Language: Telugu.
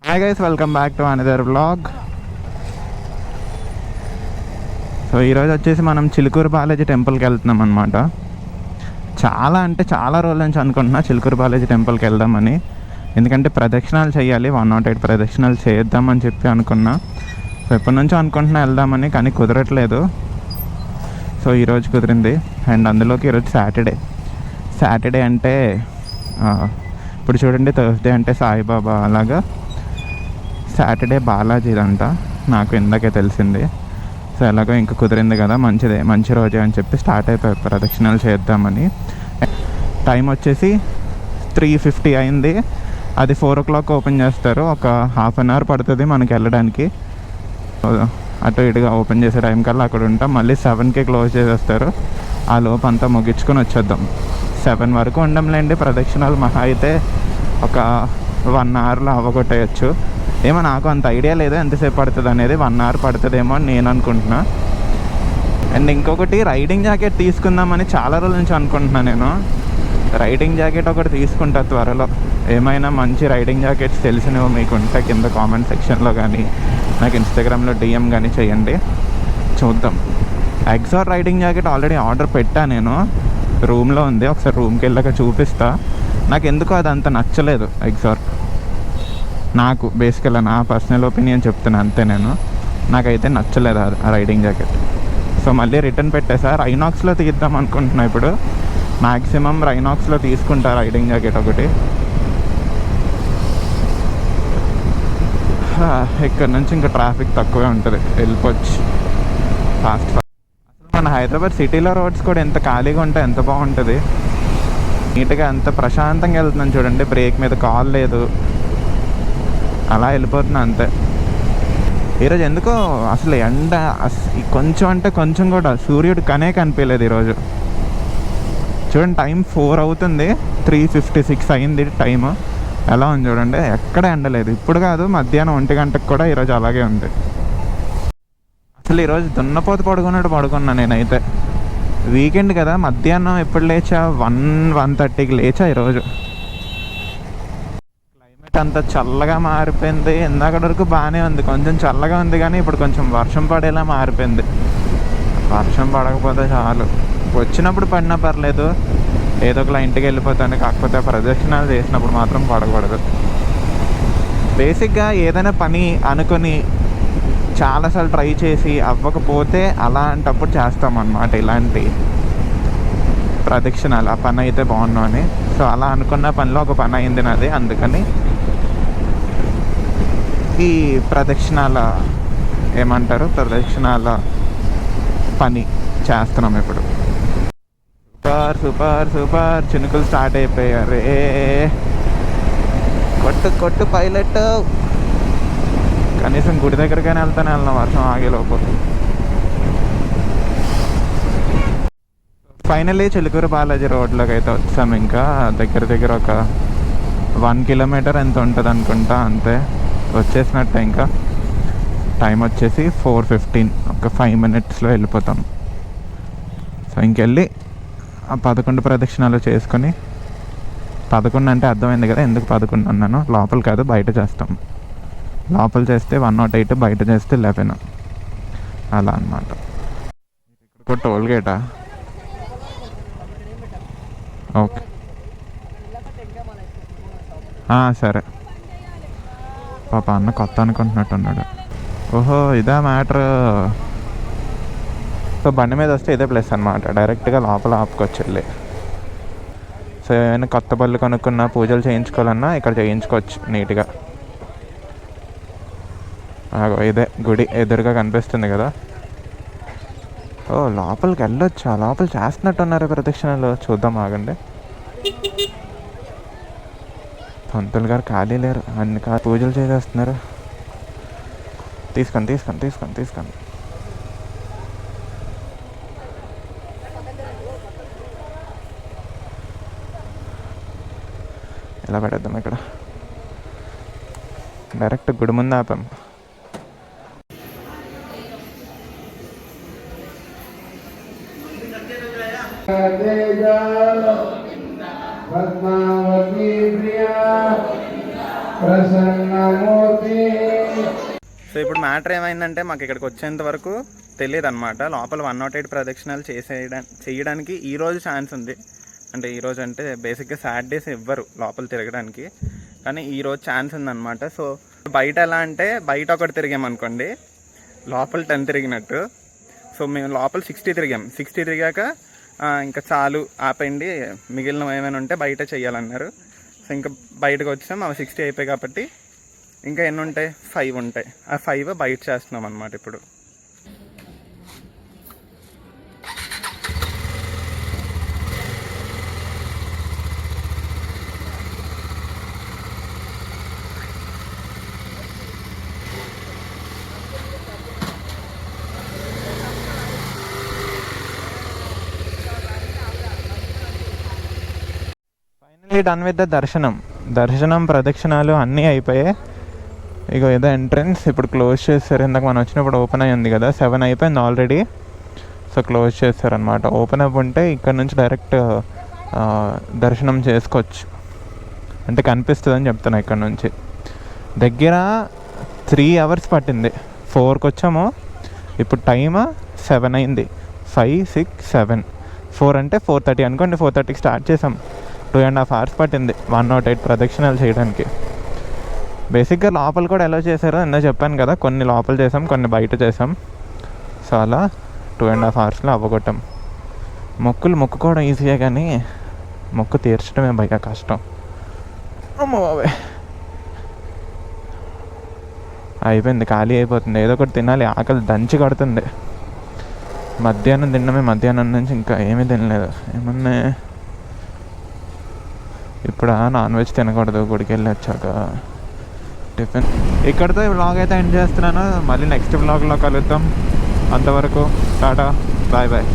Hi guys, welcome back to another vlog. So ఈరోజు వచ్చేసి మనం చిలుకూరు బాలాజీ టెంపుల్కి వెళ్తున్నాం అనమాట. చాలా రోజుల నుంచి అనుకుంటున్నా చిలుకూరు బాలాజీ టెంపుల్కి వెళ్దామని. ఎందుకంటే ప్రదక్షిణాలు చేయాలి, 108 ప్రదక్షిణాలు చేద్దామని చెప్పి అనుకున్నా. సో ఎప్పటి నుంచో అనుకుంటున్నా వెళ్దామని, కానీ కుదరట్లేదు. సో ఈరోజు కుదిరింది. అండ్ అందులోకి ఈరోజు సాటర్డే అంటే ఇప్పుడు చూడండి, థర్స్డే అంటే సాయిబాబా, అలాగా సాటర్డే బాలాజీదంట. నాకు ఇందాకే తెలిసింది. సో ఎలాగో ఇంకా కుదిరింది కదా, మంచి రోజే అని చెప్పి స్టార్ట్ అయిపోయి ప్రదక్షిణాలు చేద్దామని. టైం వచ్చేసి 3:50 అయింది. అది 4 o'clock ఓపెన్ చేస్తారు. ఒక హాఫ్ అన్ అవర్ పడుతుంది మనకి వెళ్ళడానికి. అటు ఇటుగా ఓపెన్ చేసే టైం కల్లా అక్కడ ఉంటాం. మళ్ళీ 7కి క్లోజ్ చేసేస్తారు. ఆ లోపు అంతా ముగించుకొని వచ్చేద్దాం. 7 వరకు ఉండంలేండి. ప్రదక్షిణాలు మహా అయితే ఒక 1 అవర్లో అవ్వగొట్టేయచ్చు. ఏమో నాకు అంత ఐడియా లేదు ఎంతసేపు పడుతుంది అనేది. 1 అవర్ పడుతుందేమో అని నేను అనుకుంటున్నా. అండ్ ఇంకొకటి, రైడింగ్ జాకెట్ తీసుకుందామని చాలా రోజుల నుంచి అనుకుంటున్నా నేను. రైడింగ్ జాకెట్ ఒకటి తీసుకుంటా త్వరలో. ఏమైనా మంచి రైడింగ్ జాకెట్స్ తెలిసినవి మీకు ఉంటే కింద కామెంట్ సెక్షన్లో కానీ నాకు ఇన్స్టాగ్రామ్లో డిఎం కానీ చేయండి, చూద్దాం. XOR riding jacket already order పెట్టా నేను. రూమ్లో ఉంది, ఒకసారి రూమ్కి వెళ్ళాక చూపిస్తా. నాకు ఎందుకో అది అంత నచ్చలేదు ఎగ్జార్. నాకు బేసికల్గా నా పర్సనల్ ఒపీనియన్ చెప్తున్నా అంతే. నాకైతే నచ్చలేదు ఆ రైడింగ్ జాకెట్. సో మళ్ళీ రిటర్న్ పెట్టేసా. రైనాక్స్లో తీద్దాం అనుకుంటున్నా ఇప్పుడు. మ్యాక్సిమం రైనాక్స్లో తీసుకుంటా రైడింగ్ జాకెట్ ఒకటి. ఇక్కడ నుంచి ఇంకా ట్రాఫిక్ తక్కువే ఉంటుంది, వెళ్ళిపోవచ్చు ఫాస్ట్. అసలు మన హైదరాబాద్ సిటీలో రోడ్స్ కూడా ఎంత ఖాళీగా ఉంటే ఎంత బాగుంటుంది. నీట్గా ఎంత ప్రశాంతంగా వెళ్తున్నాను చూడండి. బ్రేక్ మీద కాల్ లేదు, అలా వెళ్ళిపోతున్నా అంతే. ఈరోజు ఎందుకో అసలు ఎండ కొంచెం అంటే కొంచెం కూడా సూర్యుడు కనిపించలేదు ఈరోజు. చూడండి, టైం 4 అవుతుంది, 3:56 అయింది టైము. ఎలా ఉంది చూడండి, ఎక్కడ ఎండలేదు. ఇప్పుడు కాదు, మధ్యాహ్నం 1 గంటకు కూడా ఈరోజు అలాగే ఉంది. అసలు ఈరోజు దున్నపోతు పడుకున్నా నేనైతే. వీకెండ్ కదా, మధ్యాహ్నం ఎప్పుడు లేచా, 1:30కి లేచా ఈరోజు. క్లైమేట్ అంతా చల్లగా మారిపోయింది. ఇందాక వరకు బాగానే ఉంది, కొంచెం చల్లగా ఉంది, కానీ ఇప్పుడు కొంచెం వర్షం పడేలా మారిపోయింది. వర్షం పడకపోతే చాలు. వచ్చినప్పుడు పడినా పర్లేదు, ఏదో ఒకలా ఇంటికి వెళ్ళిపోతాను. కాకపోతే ప్రదక్షిణాలు చేసినప్పుడు మాత్రం పడకూడదు. బేసిక్గా ఏదైనా పని అనుకొని చాలాసార్లు ట్రై చేసి అవ్వకపోతే అలాంటప్పుడు చేస్తామన్నమాట ఇలాంటి ప్రదక్షిణాలు. ఆ పని అయితే బాగున్నావు అని. సో అలా అనుకున్న పనిలో ఒక పని అయింది నాది. అందుకని ఈ ప్రదక్షిణాల పని చేస్తున్నాం ఇప్పుడు. Super super super. చినుకులు స్టార్ట్ అయిపోయారు. కొట్టు పైలట్. కనీసం గుడి దగ్గరకైనా వెళ్తాను వర్షం ఆగేలోపు. ఫైనల్లీ చిలుకూరు బాలాజీ రోడ్లోకి అయితే వచ్చాము. ఇంకా దగ్గర ఒక 1 కిలోమీటర్ ఎంత ఉంటుంది అనుకుంటా, అంతే. వచ్చేసినట్టే. ఇంకా టైం వచ్చేసి 4:15. ఒక 5 minutesలో వెళ్ళిపోతాం. సో ఇంకెళ్ళి ఆ 11 ప్రదక్షిణాలు చేసుకొని, 11 అంటే అర్థమైంది కదా ఎందుకు 11 అన్నాను. లోపల కాదు, బయట చేస్తాం. లోపల చేస్తే 108, బయట చేస్తే 11, అలా అన్నమాట. ఇక్కడ టోల్ గేటా? ఓకే, సరే. పాప అన్న కొత్త అనుకుంటున్నట్టున్నాడు. ఓహో, ఇదా మ్యాటర్. సో బండి మీద వస్తే ఇదే ప్లేస్ అనమాట. డైరెక్ట్గా లోపల ఆపుకొచ్చి వెళ్ళి. సో ఏమైనా కొత్త బళ్ళు కొనుక్కున్నా, పూజలు చేయించుకోవాలన్నా ఇక్కడ చేయించుకోవచ్చు నీట్గా. ఇదే గుడి ఎదురుగా కనిపిస్తుంది కదా. ఓ, లోపలికి వెళ్ళొచ్చా? లోపల చేస్తున్నట్టున్నారు ప్రదక్షిణలు. చూద్దాం, ఆగండి. పంతులు గారు ఖాళీ లేరు, అన్ని పూజలు చేసేస్తున్నారు. తీసుకోండి. ఎలా పెడేద్దాం ఇక్కడ? డైరెక్ట్ గుడి ముందు ఆపాం. పద్మావతి ప్రియా సో ఇప్పుడు మ్యాటర్ ఏమైందంటే మాకు ఇక్కడికి వచ్చేంత వరకు తెలియదు అనమాట. లోపల 108 ప్రదక్షిణాలు చేయడానికి ఈరోజు ఛాన్స్ ఉంది. అంటే ఈరోజు అంటే బేసిక్గా సాటర్డేస్ ఇవ్వరు లోపల తిరగడానికి, కానీ ఈరోజు ఛాన్స్ ఉందన్నమాట. సో బయట ఎలా అంటే బయట ఒకటి తిరిగామనుకోండి, లోపల 10 తిరిగినట్టు. సో మేము లోపల 60 తిరిగాం. 60 తిరిగాక ఇంకా చాలు ఆపండి, మిగిలిన ఏమైనా ఉంటే బయట చెయ్యాలన్నారు. సో ఇంకా బయటకు వచ్చాం. అవి 60 అయిపోయాయి కాబట్టి ఇంకా ఎన్ని ఉంటాయి, 5 ఉంటాయి. ఆ 5 బయట చేస్తున్నాం అన్నమాట ఇప్పుడు. ఫైనలీ డన్ విత్ ద దర్శనం ప్రదక్షిణాలు అన్నీ అయిపోయాయి. ఇక ఏదో ఎంట్రన్స్ ఇప్పుడు క్లోజ్ చేస్తారు. ఇందాక మనం వచ్చినప్పుడు ఓపెన్ అయ్యింది కదా, 7 అయిపోయింది ఆల్రెడీ. సో క్లోజ్ చేస్తారనమాట. ఓపెన్ అప్ ఉంటే ఇక్కడ నుంచి డైరెక్ట్ దర్శనం చేసుకోవచ్చు, అంటే కనిపిస్తుందని చెప్తున్నా. ఇక్కడ నుంచి దగ్గర 3 అవర్స్ పట్టింది. 4కి వచ్చాము, ఇప్పుడు టైమ్ 7 అయింది. 5, 6, 7, 4 అంటే 4:30 అనుకోండి. 4:30కి స్టార్ట్ చేసాం. 2.5 hours పట్టింది 108 ప్రదక్షిణాలు చేయడానికి. బేసిక్గా లోపల కూడా ఎలా చేశారో ఇందా చెప్పాను కదా, కొన్ని లోపల చేసాం, కొన్ని బయట చేసాం. సో అలా 2.5 hours అవ్వగొట్టాం. మొక్కులు మొక్కుకోవడం ఈజీయే, కానీ మొక్కు తీర్చడమే భయ కష్టం. అమ్మ బాబాయ్, అయిపోయింది, ఖాళీ అయిపోతుంది. ఏదో ఒకటి తినాలి, ఆకలి దంచి కొడుతుంది. మధ్యాహ్నం తిన్నమే, మధ్యాహ్నం నుంచి ఇంకా ఏమీ తినలేదు. ఏమన్నా ఇప్పుడు నాన్ వెజ్ తినకూడదు గుడికి వెళ్ళి వచ్చాక. టిఫిన్ ఇక్కడితో ఈ వ్లాగ్ అయితే ఎండ్ చేస్తున్నాను. మళ్ళీ నెక్స్ట్ వ్లాగ్లో కలుద్దాం. అంతవరకు టాటా, బాయ్ బాయ్.